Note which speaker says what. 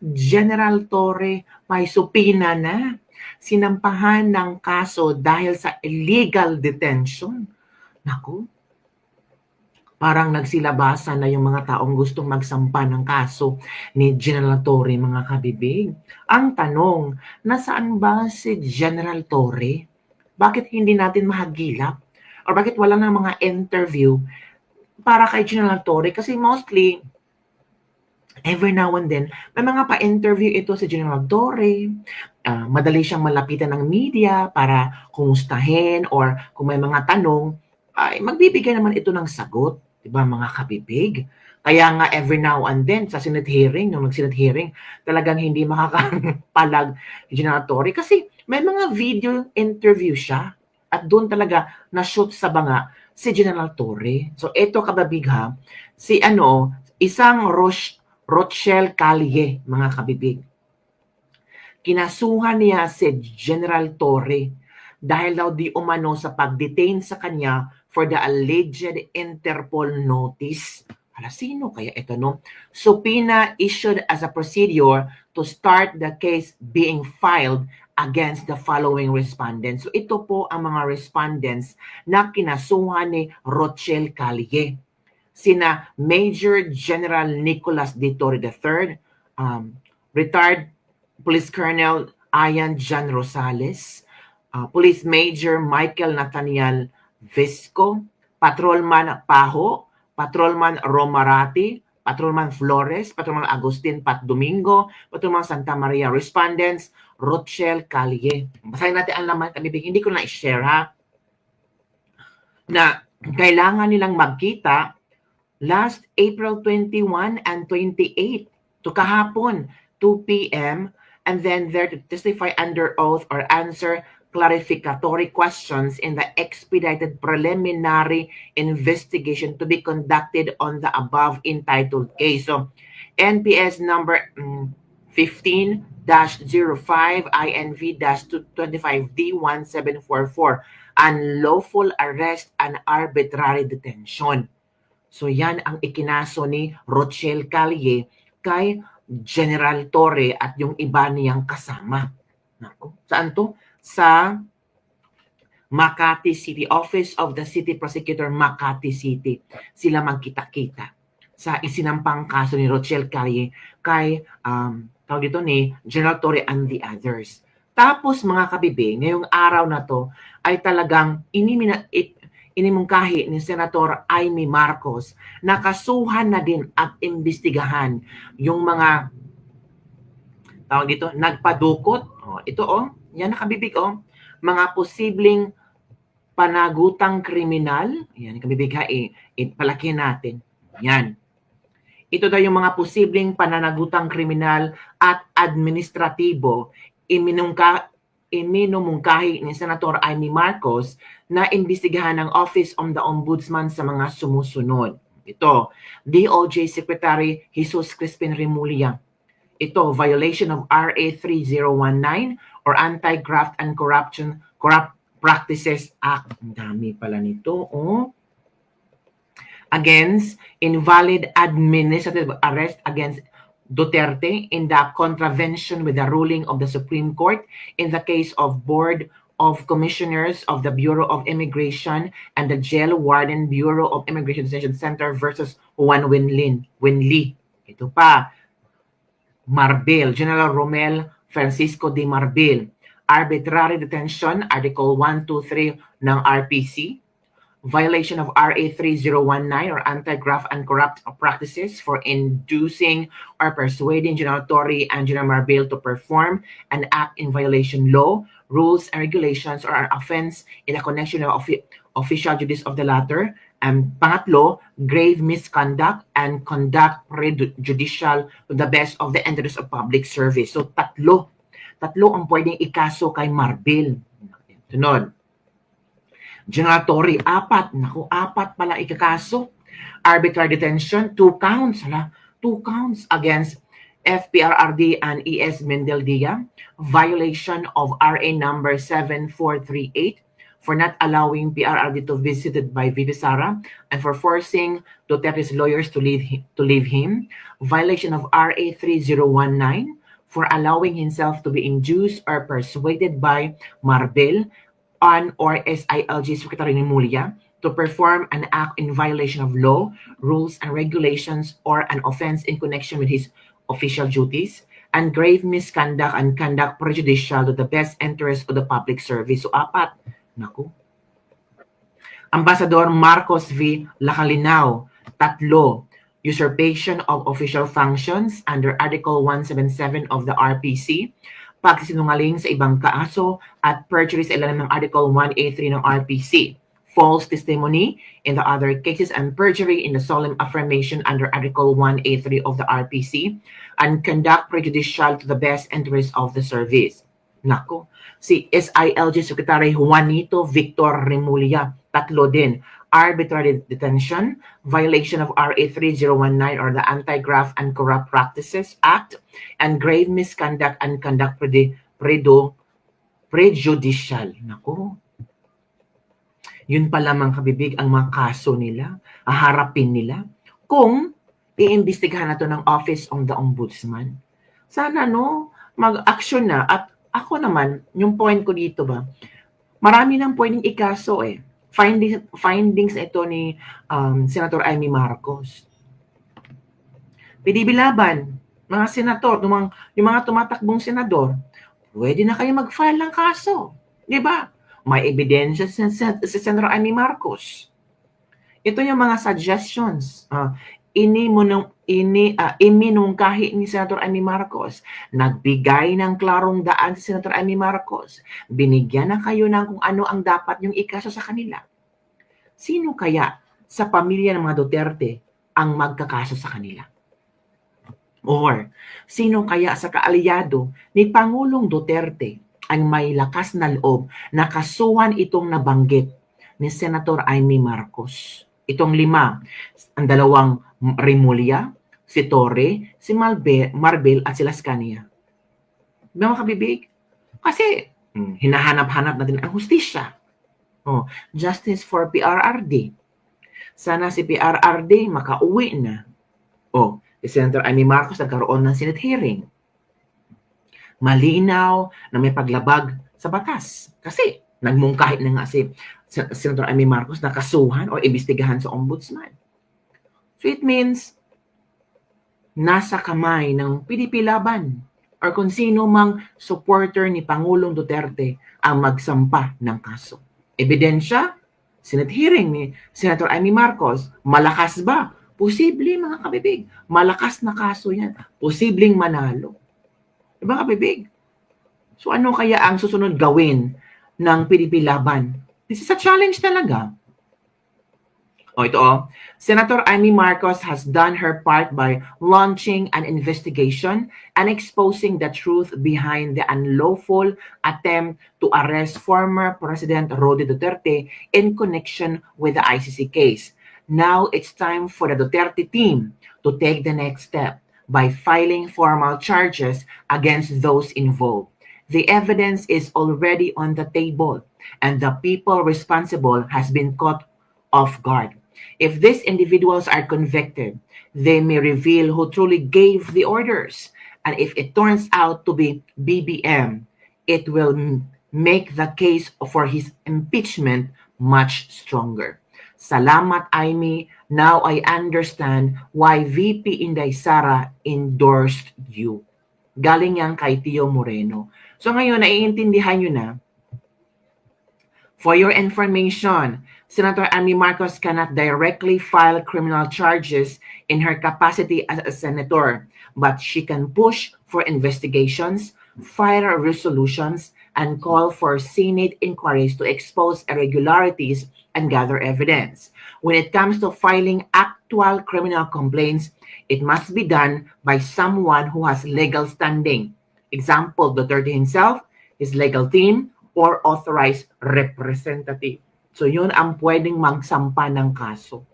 Speaker 1: General Torre may supina na. Sinampahan ng kaso dahil sa illegal detention. Naku, parang nagsilabasan na yung mga taong gustong magsampa ng kaso ni General Torre, mga kabibig. Ang tanong, nasaan ba si General Torre? Bakit hindi natin mahagilap? Or bakit wala na mga interview para kay General Torre? Kasi mostly, every now and then, may mga pa-interview ito si General Torre. Madali siyang malapitan ng media para kumustahin or kung may mga tanong, ay magbibigay naman ito ng sagot. Diba, mga kabibig? Kaya nga every now and then sa Senate hearing, nung nag-Senate hearing, talagang hindi makakapalag si General Torre kasi may mga video interview siya at doon talaga na-shoot sa banga si General Torre. So ito kababig ha, si isang Rochelle Calle, mga kabibig. Kinasuhan niya si General Torre dahil daw di umano sa pag-detain sa kanya for the alleged Interpol notice. Sino kaya ito, no? Subpoena issued as a procedure to start the case being filed against the following respondents. So ito po ang mga respondents na kinasuhan ni Rochelle Calle. Sina Major General Nicolas D. Torre III, retired Police Colonel Ian John Rosales, Police Major Michael Nathaniel Visco, Patrolman Paho, Patrolman Romarati, Patrolman Flores, Patrolman Agustin Pat Domingo, Patrolman Santa Maria. Respondents, Rochelle Calle. Basahin natin ang laman, kabibig. Hindi ko na i-share ha. Na kailangan nilang magkita last April 21 and 28 to kahapon, 2 p.m. and then there to testify under oath or answer clarificatory questions in the expedited preliminary investigation to be conducted on the above entitled case. So, NPS number 15-05 INV-225D1744, unlawful arrest and arbitrary detention. So yan ang ikinaso ni Rochelle Calle kay General Torre at yung iba niyang kasama. Naku, saan to? Sa Makati City, Office of the City Prosecutor, Makati City. Sila magkita-kita sa isinampang kaso ni Rochelle Calle kay tawag dito ni General Torre and the others. Tapos mga kabibig, ngayong araw na to ay talagang inimungkahi ni Senator Amy Marcos na kasuhan na din at imbestigahan yung mga tawag dito, nagpadukot. Yan nakabibig mga posibleng panagutang kriminal. Yan, kabibig ha, palakihin natin. Yan. Ito daw yung mga posibleng pananagutang kriminal at administratibo iminumungkahi ni Senator Amy Marcos na imbestigahan ng Office of the Ombudsman sa mga sumusunod. Ito, DOJ Secretary Jesus Crispin Remulla. Ito, violation of RA 3019 or Anti-Graft and Corrupt Practices Act. Ang dami pala nito. Against invalid administrative arrest against Duterte in the contravention with the ruling of the Supreme Court in the case of Board of Commissioners of the Bureau of Immigration and the Jail Warden Bureau of Immigration Detention Center versus Juan Winli. Ito pa, Marbil, General Romel Francisco de Marbil. Arbitrary detention, Article 123 ng RPC. Violation of RA 3019 or Anti-Graft and Corrupt Practices for inducing or persuading General Torre and General Marbil to perform an act in violation law, rules, and regulations or an offense in a connection of official duties of the latter. And pangatlo, grave misconduct and conduct prejudicial to the best of the interests of public service. So tatlo ang pwedeng ikaso kay Marbil. Sunod. General Torre, 4. Naku, 4 pala ikakaso. Arbitrary detention, 2 counts. 2 counts against FPRRD and ES Mendeldia. Violation of RA number 7438 for not allowing PRRD to be visited by VP Sara, and for forcing Duterte's lawyers to leave him, violation of RA 3019, for allowing himself to be induced or persuaded by Marbel on or SILG Secretary Rimulya to perform an act in violation of law, rules, and regulations, or an offense in connection with his official duties, and grave misconduct and conduct prejudicial to the best interest of the public service. So, apat. Naku. Ambassador Marcos V. Lacalinaw. Tatlo. Usurpation of official functions under Article 177 of the RPC. Pagsisinungaling sa ibang kaso at perjury sa ilalim ng Article 183 ng RPC. False testimony in the other cases and perjury in the solemn affirmation under Article 183 of the RPC, and conduct prejudicial to the best interest of the service. Nako, si SILG Secretary Juanito Victor Rimulya, tatlo din. Arbitrary detention, violation of RA 3019 or the Anti-Graft and Corrupt Practices Act, and grave misconduct and conduct prejudicial. Nako. Yun pa lamang kabibig ang mga kaso nila, haharapin nila kung iimbestigahan na to ng Office of the Ombudsman. Sana mag-action na. At ako naman, yung point ko dito ba, marami nang pwedeng ikaso eh. Findings ito ni Senator Amy Marcos. PDB laban, mga senator, yung mga tumatakbong senador, pwede na kayo mag-file ng kaso. Di ba? May ebidensya si Senator Amy Marcos. Ito yung mga suggestions. Iminungkahi ni Senator Amy Marcos. Nagbigay ng klarong daan si Senator Amy Marcos. Binigyan na kayo ng kung ano ang dapat yung ikaso sa kanila. Sino kaya sa pamilya ng mga Duterte ang magkakaso sa kanila? Or, sino kaya sa kaalyado ni Pangulong Duterte ang may lakas na loob na kasuhan itong nabanggit ni Senator Amy Marcos? Itong lima, ang dalawang Rimulya, si Torre, si Marbel at si Lascania. Mga kabibig? Kasi hinahanap-hanap natin ang hustisya. Justice for PRRD. Sana si PRRD makauwi na. Si Senator Amy Marcos nagkaroon ng Senate hearing. Malinaw na may paglabag sa batas. Kasi nagmungkahit na nga si Senator Amy Marcos na kasuhan o imbestigahan sa ombudsman. So it means nasa kamay ng PDP laban or kung sino mang supporter ni Pangulong Duterte ang magsampa ng kaso. Ebidensya, Senate hearing ni Senator Amy Marcos, malakas ba? Posible mga kabibig. Malakas na kaso yan. Posibleng manalo. Diba kabibig? So ano kaya ang susunod gawin ng PDP laban? This is a challenge talaga. Ito. Senator Amy Marcos has done her part by launching an investigation and exposing the truth behind the unlawful attempt to arrest former President Rody Duterte in connection with the ICC case. Now it's time for the Duterte team to take the next step by filing formal charges against those involved. The evidence is already on the table and the people responsible has been caught off guard. If these individuals are convicted, they may reveal who truly gave the orders. And if it turns out to be BBM, it will make the case for his impeachment much stronger. Salamat, Amy. Now I understand why VP Inday Sara endorsed you. Galing yan kay Tio Moreno. So ngayon, naiintindihan nyo na. For your information, Senator Amy Marcos cannot directly file criminal charges in her capacity as a senator, but she can push for investigations, file resolutions, and call for Senate inquiries to expose irregularities and gather evidence. When it comes to filing actual criminal complaints, it must be done by someone who has legal standing. Example, Duterte himself, his legal team, or authorized representative. So yun ang pwedeng magsampa ng kaso.